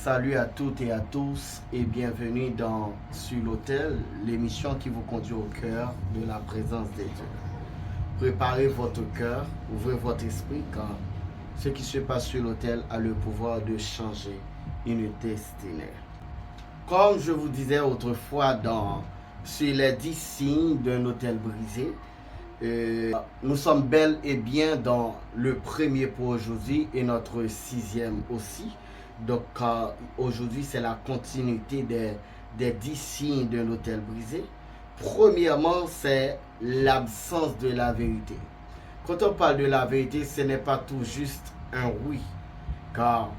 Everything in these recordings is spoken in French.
Salut à toutes et à tous et bienvenue dans Sur l'autel, l'émission qui vous conduit au cœur de la présence de Dieu. Préparez votre cœur, ouvrez votre esprit car ce qui se passe sur l'autel a le pouvoir de changer une destinée. Comme je vous disais autrefois sur les 10 signes d'un autel brisé, nous sommes bel et bien dans le premier pour aujourd'hui et notre 6e aussi. Donc aujourd'hui c'est la continuité des 10 signes d'un autel brisé. Premièrement, c'est l'absence de la vérité. Quand on parle de la vérité, ce n'est pas tout juste un oui, car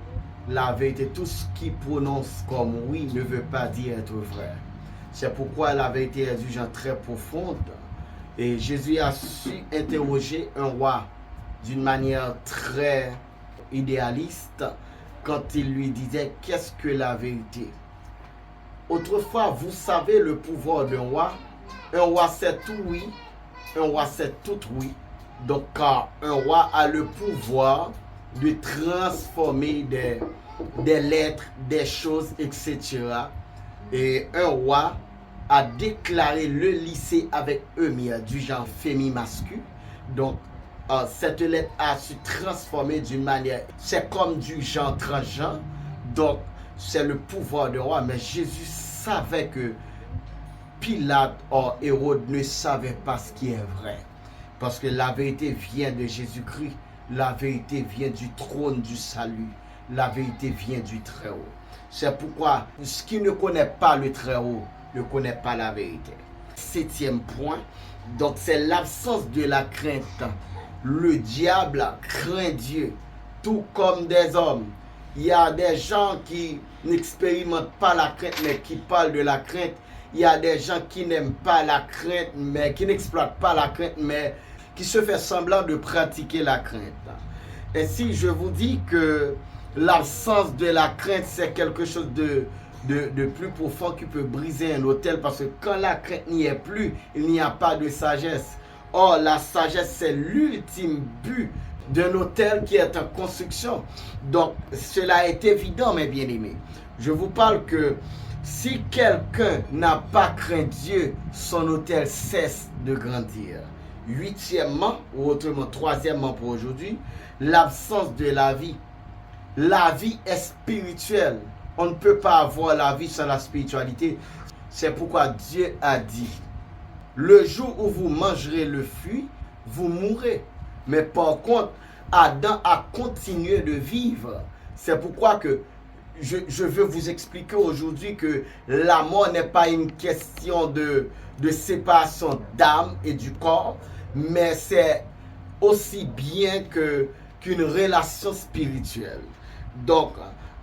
la vérité, tout ce qui prononce comme oui ne veut pas dire être vrai. C'est pourquoi la vérité est du genre très profonde. Et Jésus a su interroger un roi d'une manière très idéaliste quand il lui disait qu'est-ce que la vérité. Autrefois, vous savez le pouvoir d'un roi. Un roi c'est tout oui, un roi c'est tout oui. Donc car un roi a le pouvoir de transformer des lettres, des choses, etc. Et un roi a déclaré le lycée avec Eumir du genre féminin-masculin. Donc, cette lettre a su transformer d'une manière, c'est comme du genre transgenre. Donc, c'est le pouvoir du roi. Mais Jésus savait que Pilate ou Hérode ne savaient pas ce qui est vrai. Parce que la vérité vient de Jésus-Christ. La vérité vient du trône du salut. La vérité vient du Très-Haut. C'est pourquoi, ce qui ne connaît pas le Très-Haut ne connaît pas la vérité. 7e point, donc c'est l'absence de la crainte. Le diable craint Dieu, tout comme des hommes. Il y a des gens qui n'expérimentent pas la crainte, mais qui parlent de la crainte. Il y a des gens qui n'aiment pas la crainte, mais qui n'exploitent pas la crainte, mais qui se font semblant de pratiquer la crainte. Et si je vous dis que l'absence de la crainte, c'est quelque chose de plus profond qui peut briser un autel, parce que quand la crainte n'y est plus, il n'y a pas de sagesse. Or, la sagesse, c'est l'ultime but d'un autel qui est en construction. Donc, cela est évident, mes bien-aimés. Je vous parle que si quelqu'un n'a pas craint Dieu, son autel cesse de grandir. 8e, ou autrement 3e pour aujourd'hui, l'absence de la vie. La vie est spirituelle. On ne peut pas avoir la vie sans la spiritualité. C'est pourquoi Dieu a dit, le jour où vous mangerez le fruit, vous mourrez. Mais par contre, Adam a continué de vivre. C'est pourquoi que je veux vous expliquer aujourd'hui que la mort n'est pas une question de séparation d'âme et du corps, mais c'est aussi bien qu'une relation spirituelle. Donc,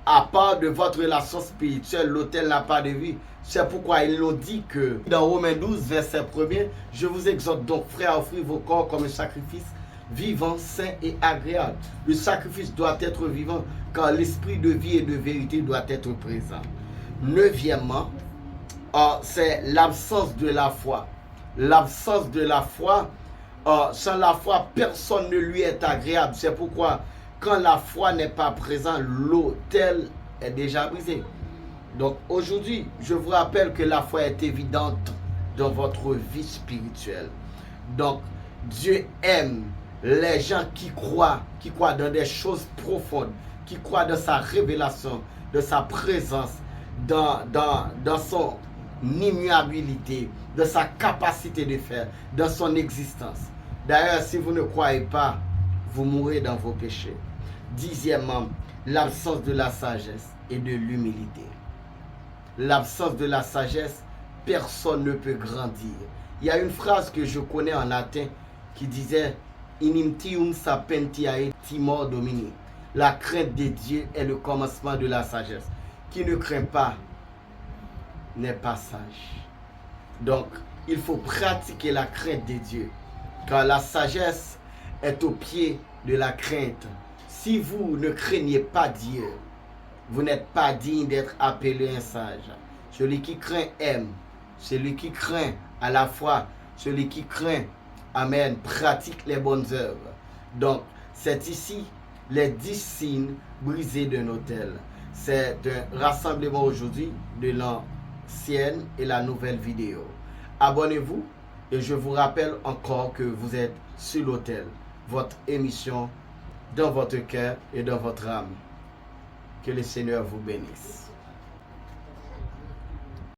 à part de votre relation spirituelle, l'autel n'a pas de vie. C'est pourquoi ils l'ont dit que dans Romains 12, verset 1er, je vous exhorte donc, frères, à offrir vos corps comme un sacrifice vivant, sain et agréable. Le sacrifice doit être vivant car l'esprit de vie et de vérité doit être présent. 9e, c'est l'absence de la foi. L'absence de la foi, sans la foi, personne ne lui est agréable. C'est pourquoi quand la foi n'est pas présente, l'autel est déjà brisé. Donc aujourd'hui, je vous rappelle que la foi est évidente dans votre vie spirituelle. Donc Dieu aime les gens qui croient dans des choses profondes, qui croient dans sa révélation, de sa présence, dans son immuabilité, de sa capacité de faire, dans son existence. D'ailleurs, si vous ne croyez pas, vous mourrez dans vos péchés. 10e, l'absence de la sagesse et de l'humilité. L'absence de la sagesse, personne ne peut grandir. Il y a une phrase que je connais en latin qui disait Inimtium sapentiae timor domini. La crainte de Dieu est le commencement de la sagesse. Qui ne craint pas n'est pas sage. Donc, il faut pratiquer la crainte de Dieu, car la sagesse est au pied de la crainte. Si vous ne craignez pas Dieu, vous n'êtes pas digne d'être appelé un sage. Celui qui craint aime. Celui qui craint à la fois, celui qui craint, amen, pratique les bonnes œuvres. Donc, c'est ici les 10 signes brisés d'un autel. C'est un rassemblement aujourd'hui de l'ancienne et la nouvelle vidéo. Abonnez-vous et je vous rappelle encore que vous êtes sur l'autel, votre émission dans votre cœur et dans votre âme. Que le Seigneur vous bénisse.